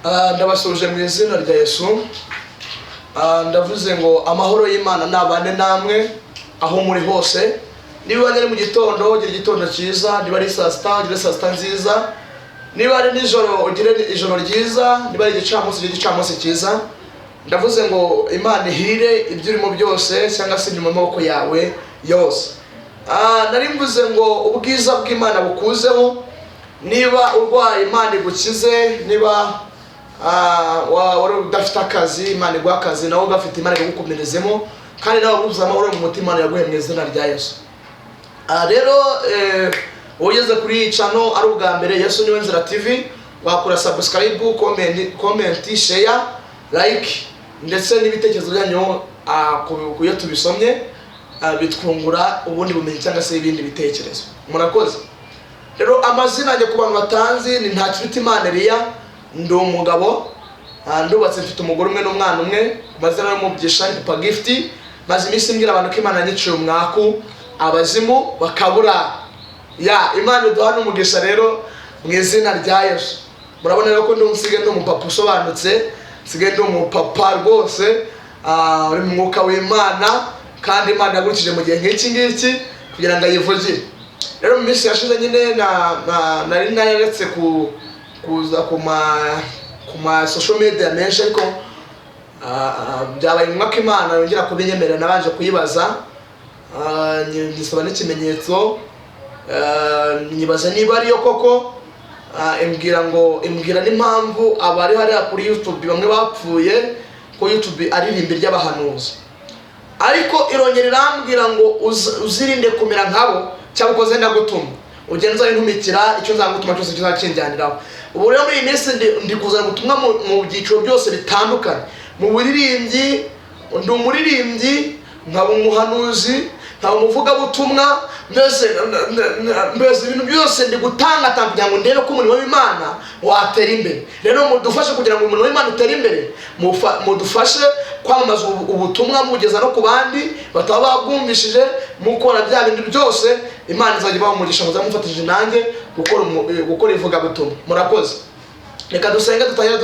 Ndabasuje mu izina rya Yesu. Ndavuze ngo amahoro y'Imana nabane namwe aho muri hose. Niba ari mu gitondo ugire igitondo cyiza, niba ari saa sita ugire saa sita nziza, niba ari nijoro ugire ijoro ryiza, niba ari igicamunsi ugire igicamunsi cyiza. Ndavuze ngo Imana ihire ibyo urimo byose cyangwa se nyuma y'amaboko yawe yose. Nari mvuze ngo ubwiza bw'Imana bukuzeho. Niba urwaye Imana igukize, niba wari udafite akazi Imana iguha akazi, nawe ugafite Imana igukomerezemo, kandi nawe ubuze amahoro mu mutima yaguhe mu izina rya Yesu. Rero ugeze kuri iyi channel ari ubwa mbere, Yesu NIWENZIRA TV, wakora subscribe, comment, share, like ndetse n'ibitekerezo byanyu kuyo tubisomye bitwungura ubundi bumenyi cyangwa se ibindi bitekerezo. Murakoze. Rero amazina ajya ku bantu batanzi ni Ntakirutimana Elia, ndi umugabo, ndubatse mfite umugore umwe n'umwana umwe, amazina y'umugisha ni Papa Gift. Maze iminsi mbwira abantu ko Imana yanyiciye umwaku abazimu bakabura. Imana iduha n'umugisha rero mu izina rya Yesu. Murabona rero ko ndi umusige ndi umupapa usobanutse, nsige ndi umupapa rwose uri mu mwuka w'Imana, kandi Imana yagurukije mu gihe nk'iki ngiki kugira ngo ayivugire. Rero mu minsi yashize nyine nari naretse kuza ku ma social media menshi, ariko byabaye umwaka Imana yongera kubinyemerera, nabanje kuyibaza ndisaba n'ikimenyetso, nyibaza niba ariyo koko, imbwira n'impamvu abari hariya kuri YouTube bamwe bapfuye ko YouTube aririmba ry'abahanuzi, ariko irongera irambwira ngo uzirinde kumera nkabo cyangwa ukoze ndagutuma ugenza intumikira icyo nzagutuma cyose kizakinjyaniraho. Ubu rero muri iyi minsi ndi kuzana ubutumwa mu byiciro byose bitandukanye. Mu buririmbyi, ndi umuririmbyi, nkaba umuhanuzi, nkaba umuvugabutumwa, mbese ibintu byose ndi gutanga kugira ngo ndebe ko umurimo w'Imana watera imbere. Rero mudufashe kugira ngo umurimo w'Imana utere imbere, mudufashe kwamamaza ubutumwa mugeza no ku bandi bataba babwumvishije, mukora bya bindi byose Imana izajya ibaha umugisha muzamufatije nanjye gukora ivugabutumwa. Murakoze. Reka dusenge dutangire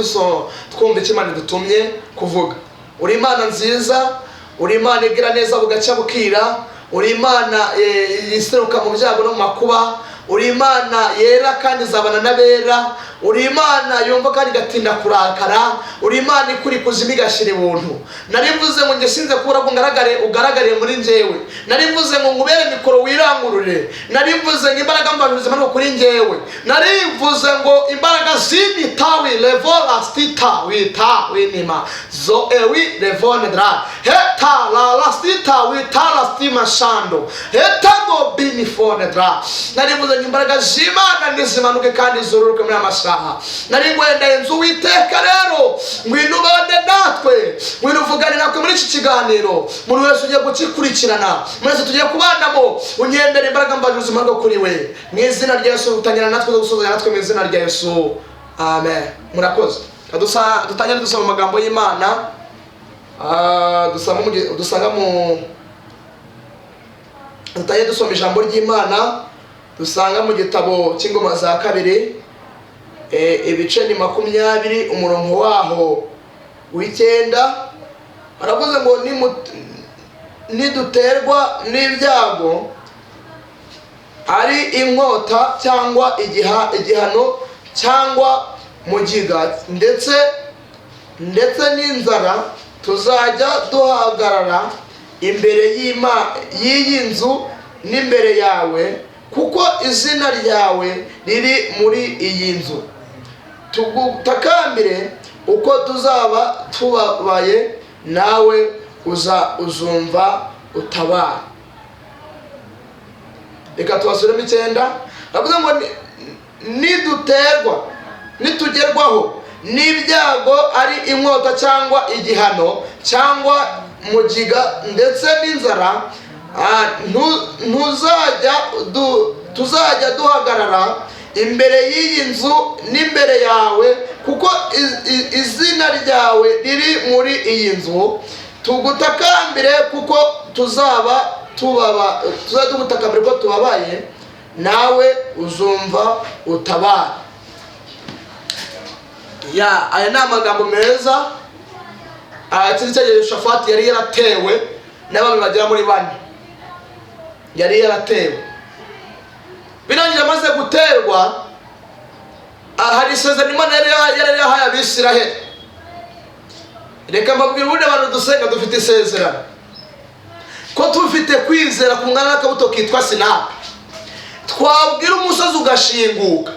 twumva icyo Imana idutumye kuvuga. Uri Imana nziza, uri Imana igira neza bugacya bukira, uri Imana yiseruka mu byago no mu makuba, uri Imana yera kandi izabana n'abera, uri Imana yumva kandi igatinda kurakara, uri Imana ikuri kuzima igashira ibuntu. Nari mvuze ngo nge sinze kubura ko ugaragare muri njyewe, nari mvuze ngo ngubere mikoro wirangurure, nari mvuze ngo imbaraga mbabize mano kuri njyewe, nari mvuze ngo imbaraga z'imitawi levola stita wita winima zo ewi levone dra heta la stita wita la stima shando heta go bini fone dra. Nari mvuze ngo imbaraga z'Imana ndizimanuke kandi zoruruke muri amasaha. Nari ngwenda inzu witeka rero ngwino bande natwe, ngwino uvugane natwe muri iki kiganiro, muri wese ugiye gukikurikirana, muri wese tugiye kubanamo, unyembere imbaraga mbaje ubuzima bwo kuri we mu izina rya Yesu. Utangira natwe gusoza natwe mu izina rya Yesu, amen. Murakoze. Dutangire dusoma amagambo y'Imana, dutangire dusoma ijambo ry'Imana dusanga mu gitabo cy'Ingoma za Kabiri, ibice ni 20, umurongo waho w'icyenda. Aravuze ngo niduterwa n'ibyago, ari inkota cyangwa igihano cyangwa mugiga ndetse n'inzara, tuzajya duhagarara imbere y'iyi nzu n'imbere yawe, kuko izina ryawe riri muri iyi nzu. Tugutakambire uko tuzaba tubabaye, nawe uzumva utabara. Reka tubasubiremo 9. Aravuze ngo nitugerwaho n'ibyago, ari inkota cyangwa igihano cyangwa mugiga ndetse n'inzara, tuzajya duhagarara imbere y'iyi nzu n'imbere yawe, kuko izina ryawe riri muri iyi nzu. Tugutakambire kuko tuzaba tugutakambire ko tubabaye, nawe uzumva utabara. ya aya ni amagambo meza. Icyo Yehoshafati yari yaratewe n'abami bagera muri 4, yari yaratewe. Birangira amaze guterwa, hari isezerano Imana yari yahaye Abisiraheli. Reka mbabwire ubundi abantu dusenga dufite isezerano ko tufite kwizera kungana n'akabuto kitwa sinapi. Twabwira umusozi ugashinguka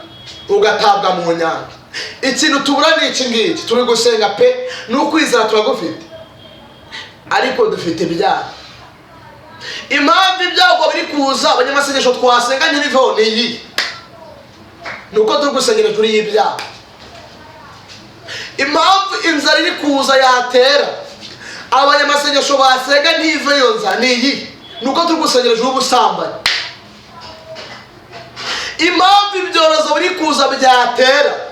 ugatabwa mu nyanja. Ikintu tubura ni iki ngiki, turi gusenga pe, n'ukwizera turagufite, ariko dufite ibyaha. Impamvu ibyago biri kuza abanyamasengesho twasenga ntibiveho ni iyi, nuko turi gusengera turi y'ibyaha. Impamvu inzara iri kuza yatera abanyamasengesho basenga ntiveyo nzara ni iyi, nuko turi gusengera ubusambanyi. Impamvu ibyorezo biri kuza byatera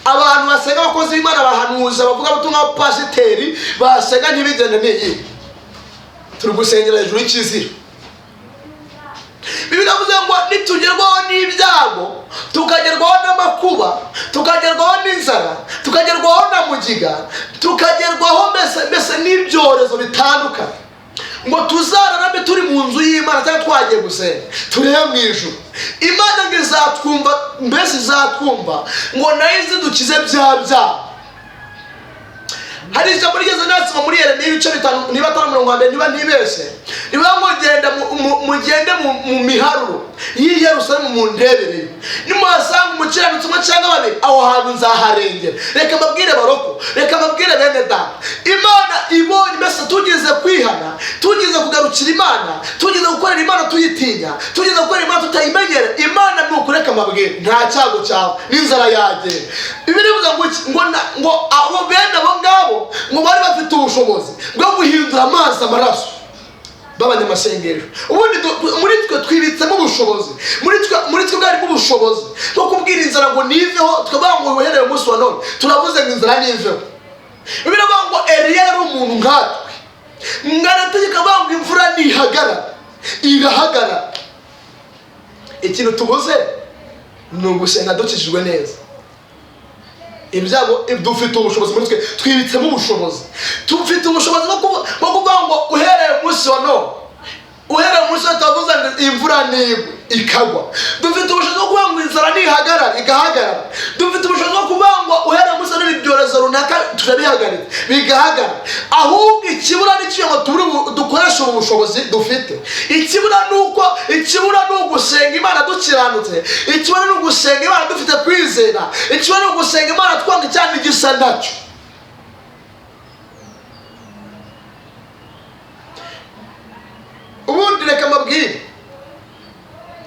abantu basenga abakozi b'Imana bahanuza bavuga ubutumwa bw'abapasiteri basenga ntibigende ni iyi, turi gusengera hejuru y'ikizira. Bibiliya ivuze ngo nitugerwaho n'ibyago, tukagerwaho n'amakuba, tukagerwaho n'inzara, tukagerwaho na mugiga, tukagerwaho mbese n'ibyorezo bitandukanye, ngo tuzararame turi mu nzu y'Imana cyangwa twagiye gusenga turebe mu ijuru. Imana ngo izatwumva, mbese izatwumva ngo nayo izidukize bya byaha. Hari ijambo rigeze nasoma muri Yeremiya ibice 5 niba 5:2 niba ntibese, niba mugende mu miharuro y'i Yerusalemu mu ndebere, nimuhasanga umukiranutsi umwe cyangwa babiri, aho hantu nzaharengera. Reka mbabwire baroko, reka mbabwire bene data, Imana ibonye mbese tugize kwihana, tugize kugarukira Imana, tugize gukorera Imana tuyitinya, tugize gukorera Imana tutayimenyera, Imana nukureka mbabwire nta cyago cyawe n'inzara yagera. Bibiliya ivuze ngo abo bene abo ngabo ngo bari bafite ubushobozi bwo guhindura amazi amaraso b'abanyamasengesho. Ubundi muri twe twibitsemo ubushobozi, muri twe bwarimo ubushobozi bwo kubwira inzara ngo niveho, tukavuga ngo uhereye umunsi wa none turavuze ngo inzara niveho. Bibiliya ivuga ngo Eliya yari umuntu nkatwe, ngarategeka avuga ngo imvura ntihagarara, irahagarara. Ikintu tubuze ni ugusenga dukijijwe neza. Ibyago dufite ubushobozi muri twe, twibitsemo ubushobozi, tufite ubushobozi bwo kuvuga ngo uhereye umunsi wa none, uhereye umunsi tutavuze ngo imvura nigwe ikagwa. Dufite ubushobozi bwo kuvuga ngo inzara ntihagarara igahagarara. Dufite ubushobozi bwo kuvuga ngo uhereye umunsi wa none ibyorezo runaka turabihagarika bigahagarara. Ahubwo ikibura n'icyo ngo dukoresha ubu bushobozi dufite. Ikibura ni ugusenga Imana dukiranutse, ikibura ni ugusenga Imana dufite kwizera, ikibura ni ugusenga Imana twanga icyaha gisa nacyo. Ubundi reka mbabwire,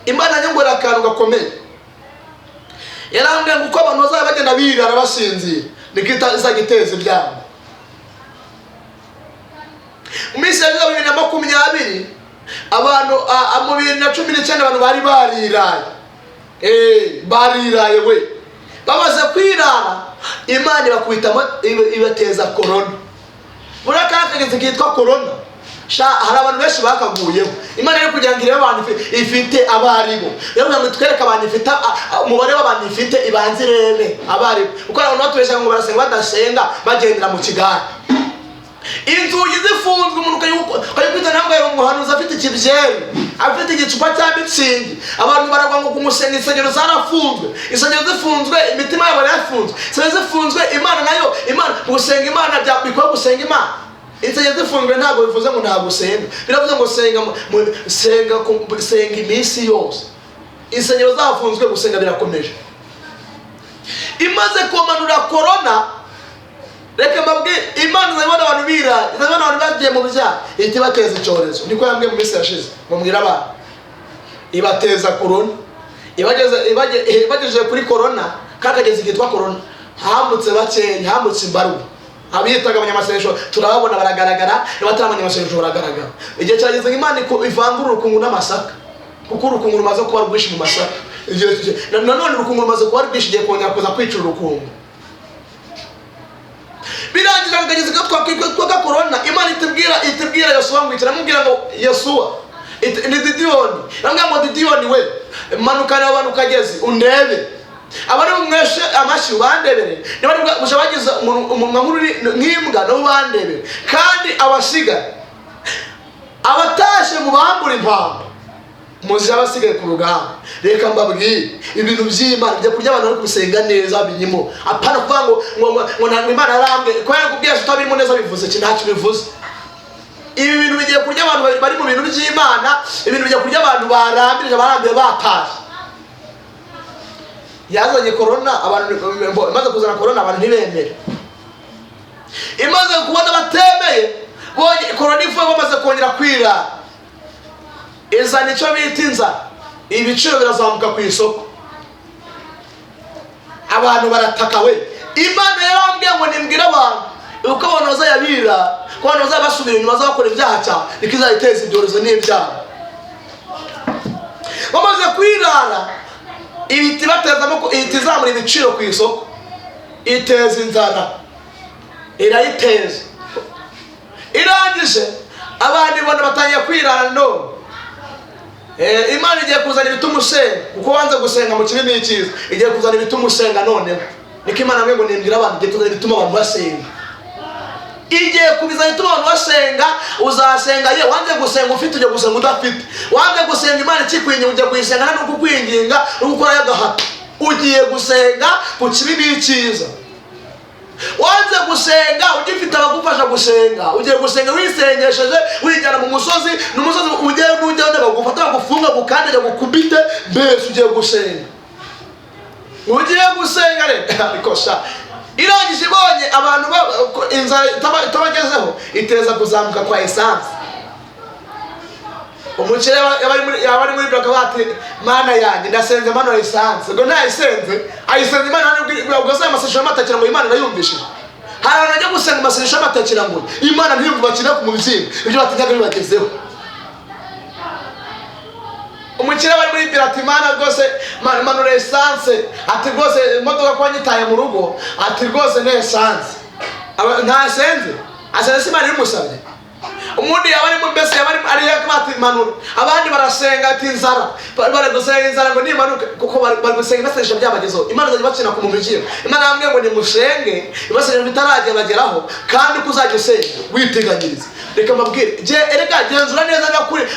Imana nyongora akantu gakomeye. Yarambwiye ngo uko abantu bazaba bagenda birara basinzira niko izagiteza ibyago. Mu minsi ya 2020 abantu mu 2019 abantu bari bariraye, bariraye we, bamaze kwirara Imana ibakubitamo ibateza corona. Burakakageze kitwa corona, hari abantu benshi bakaguyeho. Imana iri kugira ngo irebe abantu ifite abaribo, rero ngo twereke abantu ifite umubare w'abantu ifite ibanze irebe abaribo. Uko abantu batubesha ngo barasenga badasenga bagendera mu kigare, inzugi zifunzwe, umuntu kari kwita ntabwo yari umuhanuzi afite ikibyeri, afite igicupa cya mitsingi. Abantu baragwa ngo kumusenga, insengero zarafunzwe, insengero zifunzwe, imitima yabo yarafunzwe, insengero zifunzwe. Imana nayo, Imana gusenga Imana byakwiye gusenga Imana. Insengero zifunzwe ntabwo bivuze ngo ntabwo usenga, biravuze ngo senga iminsi yose. Insengero zafunzwe, gusenga birakomeje. Imaze kumanura corona, reka mbabwire, Imana izabona abantu bira, izabona abantu bagiye mu byaha, ihita ibateza icyorezo. Niko yambwiye mu minsi yashize, mubwira abantu ibateza corona. Ibagejeje kuri corona, kakageze kitwa corona, hambutse bakenya, hambutse imbaruwa. Abiyitaga abanyamasengesho turababona baragaragara, n'abatari abanyamasengesho baragaragara. Igihe cyageze ngo Imana ivangura urukungu n'amasaka, kuko urukungu rumaze kuba rwinshi mu masaka. Nanone urukungu rumaze kuba rwinshi, igiye kongera kuza kwicira urukungu. Birangira akageze kwa corona, Imana itubwira Yosuwa ngo ikiramubwira ngo Yosuwa ni Didiyoni, nambwira ngo Didiyoni we manukana abantu kageze undebe. abari bumweshe amashyi ubandebere, niba buje bagize umunwa nk'imbwa no ubandebere. Kandi abasigaye abatashe mu bambura impamvu muzi abasigaye ku rugamba. Reka mbabwire ibintu by'Imana byo kurya abantu bari gusenga neza birimo, apana kuvuga ngo ntabwo Imana arambwe ko yakubwiye tutabirimo neza bivuze iki ntacyo bivuze. Ibi bintu bigiye kurya abantu bari mu bintu by'Imana, ibintu bigiye kurya abantu barambirije barambiye bataje. Yazanye corona, abantu imaze kuzana corona abantu ntibemere, imaze kubona batemeye bonye corona ivuye bamaze kongera kwira izana icyo bita inzara, ibiciro birazamuka ku isoko, abantu barataka. We Imana yarambwiye ngo nimbwire abantu uko abantu bazayabira, ko abantu bazabasubira inyuma bazakora ibyaha cyane, niko izayiteza ibyorezo n'ibyaha. Bamaze kwirara ibiti batezamo itizamura ibiciro ku isoko, iteza inzara, irayiteza. Irangije abandi bona batangiye kwirara. No, Imana igiye kuzana ibituma usenga, kuko wanze gusenga mu kibi n'icyiza, igiye kuzana ibituma usenga. Noneho niko Imana ngo nimbwira abantu igiye kuzana ibituma abantu basenga, igiye kubizana ibituma abantu basenga. Uzasenga ye wanze gusenga ufite, ujye gusenga udafite. Wanze gusenga Imana ikikwinginga ujye kuyisenga nta nuko kwinginga no gukora y'agahato. Ugiye gusenga ku kibi n'icyiza. Wanze gusenga ugifite abagufasha gusenga, ugiye gusenga wisengesheje wijyana mu musozi, n'umusozi ugiye n'ujya bagufata bagufunga gukandira gukubite, mbese ugiye gusenga. Ugiye gusenga reka bikosha. Irangije ibonye abantu inzara itabagezeho, iteza kuzamuka kwa essence. Umukire yabari muri block bati Mana yanjye ndasenze Mana essence, ngo nayisenze ayisenze Imana ubwo amasesho amatakira ngo Imana irayumvishije. Hari abantu bajya gusenga amasesho amatakira ngo Imana ntiyumva bakina ku mubyimba, ibyo batinyaga bibagezeho. Umukire bari muri birati Mana rwose manura essence, ati rwose imodoka kwa nyitaye mu rugo, ati rwose ne essence ntasenze asenze Imana imusabye. Umundi yabari mu mbese yabari ari yakati manura, abandi barasenga ati inzara, barigusenga inzara ngo nimanuke, kuko barigusenga basesha byabagezeho. Imana izajya bakina ku mumijiro. Imana yambwiye ngo nimushenge ibasesha bitarajya bageraho, kandi kuzajya usenga witeganyiriza. Reka mbabwire erega genzura neza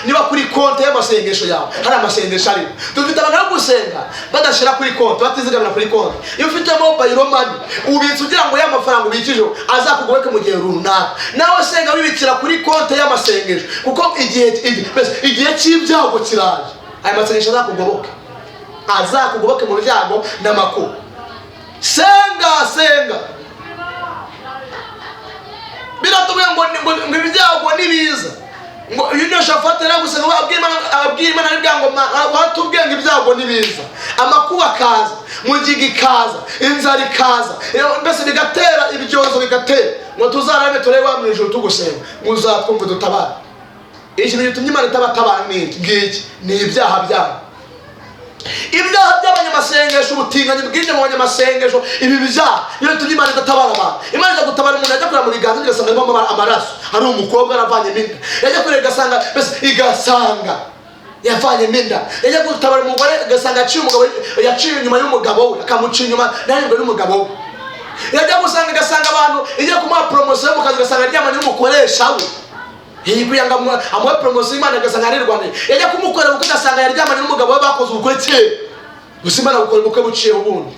niba kuri konti y'amasengesho yawe hari amasengesho ari. Dufite abantu bari gusenga badashira kuri konti, batizigamira kuri konti. Iyo ufite mobile money ubitse ugira ngo ya mafaranga ubikije azakugoboke mu gihe runaka. Nawe senga wibikira kuri konti y'amasengesho, kuko igihe cy'ibyago kiraje, aya masengesho azakugoboke mu byago n'amakuba. Senga biratubuye ngo ibyago nibiza, ngo iyo shafatira gusenga abwira Imana n'ibyango watubwiye ngo ibyago nibiza, amakuba kaza, mugigi kaza, inzara kaza, mbese bigatera ibyozo bigatera, ngo tuzarabe turebe wa mwijuru tugusenga, muzatwumva dutabara. Ikintu gitumye Imana itabatabara ngiki ni ibyaha byabo. Ibyaha by'abanyamasengesho, ubutinganyi bwinshi mu banyamasengesho, ibi byaha iyo bitumye Imana idatabara abantu. Imana iza gutabara umuntu ajya kureba mu biganza igasanga harimo amaraso, hari umukobwa aravanye minda, yajya kureba igasanga yavanye minda, yajya gutabara umugore igasanga yaciye inyuma y'umugabo we, akamuca inyuma ntarengwa n'umugabo we. Yajya gusanga igasanga abantu igiye kumuha promotion yo mu kazi igasanga aryamanye n'umukoresha we, kugira ngo amuhe promotion Imana igasanga arirwane. Yajya kumukorera ubukwe igasanga yaryamanye n'umugabo we bakoze ubukwe kera, gusa Imana gukora ubukwe buciye ubundi.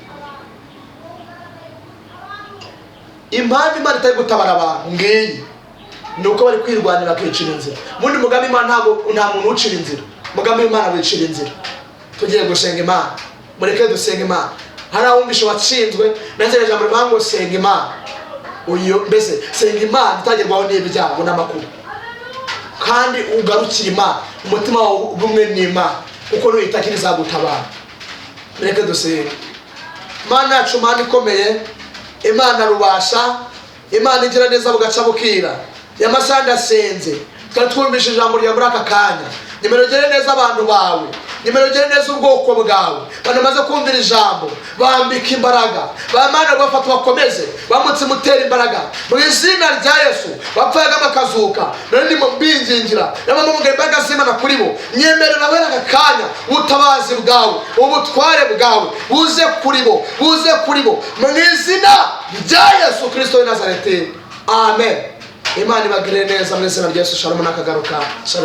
Impamvu Imana itari gutabara abantu ngiyi ni uko bari kwirwanira bakicira inzira. Mundi mugambi Imana nta muntu ucira inzira, mugambi Imana wicira inzira. Tugiye gusenga Imana, mureke dusenga Imana. Hari abumvishe watsinzwe nanze jambo rivango senga Imana. Uyo mbese senga Imana itagerwaho n'ibyago n'amakuru, kandi ugarukira Imana umutima wawe ubumwe n'Imana, kuko no itakiriza gutabara. Mureke dusenga. Imana yacu, Imana ikomeye, Imana rubasha, Imana igira neza bugaca bukira. Yamasanda senze twumvishe ijambo rya muri aka kanya, nimerogere neza abantu bawe nyemera ugire neza ubwoko bwawe banamaze kumvira ijambo bambika imbaraga bamana bafata bakomeze bamutse mutera imbaraga mu izina rya Yesu bapfaga bakazuka none ndimo mbingingira n'abamo mu imbaraga z'Imana kuri bo nyemerera wera akanya ubutabazi bwawe ubutware bwawe buze kuri bo mu izina rya Yesu Kristo w'i Nazareti amen. Imana ibagirire neza mu izina rya Yesu. Shalom nakagaruka. Shalom.